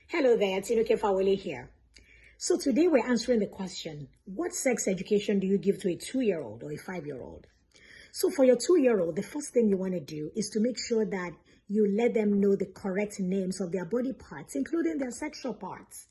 Hello there, Tinuke Fawole here. So today we're answering the question, what sex education do you give to a 2-year-old or a 5-year-old? So for your 2-year-old, the first thing you want to do is to make sure that you let them know the correct names of their body parts, including their sexual parts.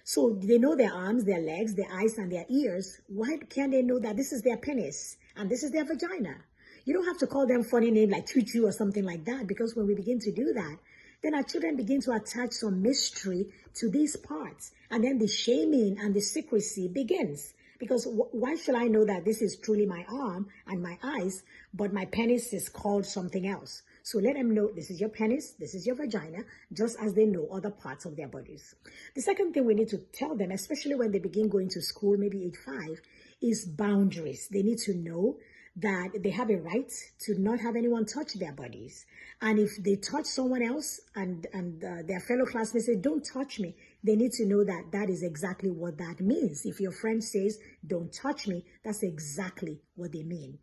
So they know their arms, their legs, their eyes, and their ears. Why can't they know that this is their penis and this is their vagina? You don't have to call them funny names like choo-choo or something like that, because when we begin to do that, then our children begin to attach some mystery to these parts. And then the shaming and the secrecy begins. Because why should I know that this is truly my arm and my eyes, but my penis is called something else? So let them know this is your penis, this is your vagina, just as they know other parts of their bodies. The second thing we need to tell them, especially when they begin going to school, maybe age 5, is boundaries. They need to know that they have a right to not have anyone touch their bodies. And if they touch someone else and their fellow classmates say, don't touch me, they need to know that that is exactly what that means. If your friend says, don't touch me, that's exactly what they mean.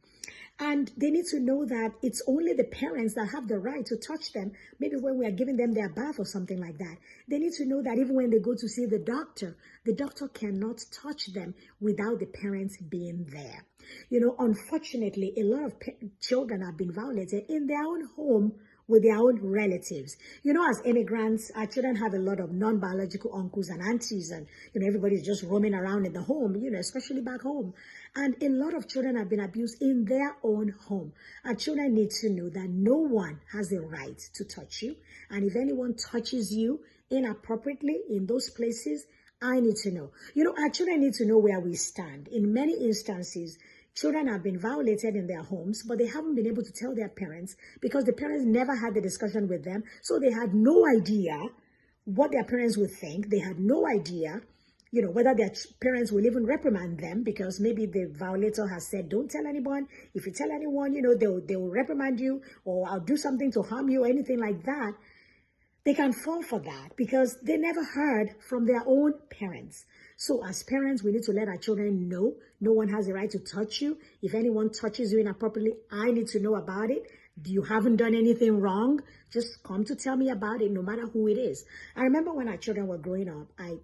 And they need to know that it's only the parents that have the right to touch them. Maybe when we are giving them their bath or something like that. They need to know that even when they go to see the doctor cannot touch them without the parents being there. You know, unfortunately, a lot of children have been violated in their own home with their own relatives. You know, as immigrants, our children have a lot of non-biological uncles and aunties, and, you know, everybody's just roaming around in the home, you know, especially back home. And a lot of children have been abused in their own home. Our children need to know that no one has the right to touch you. And if anyone touches you inappropriately in those places, I need to know. You know, our children need to know where we stand. In many instances, children have been violated in their homes, but they haven't been able to tell their parents because the parents never had the discussion with them. So they had no idea what their parents would think. They had no idea, you know, whether their parents will even reprimand them, because maybe the violator has said, don't tell anyone. If you tell anyone, you know, they will reprimand you, or I'll do something to harm you or anything like that. They can fall for that because they never heard from their own parents. So as parents, we need to let our children know no one has the right to touch you. If anyone touches you inappropriately, I need to know about it. You haven't done anything wrong. Just come to tell me about it, no matter who it is. I remember when our children were growing up, I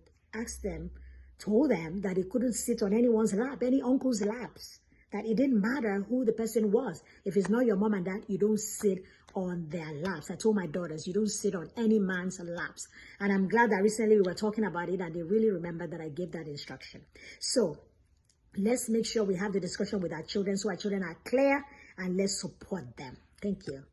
told them that they couldn't sit on anyone's lap, any uncle's laps. That it didn't matter who the person was. If it's not your mom and dad, you don't sit on their laps. I told my daughters, you don't sit on any man's laps. And I'm glad that recently we were talking about it and they really remembered that I gave that instruction. So let's make sure we have the discussion with our children so our children are clear, and let's support them. Thank you.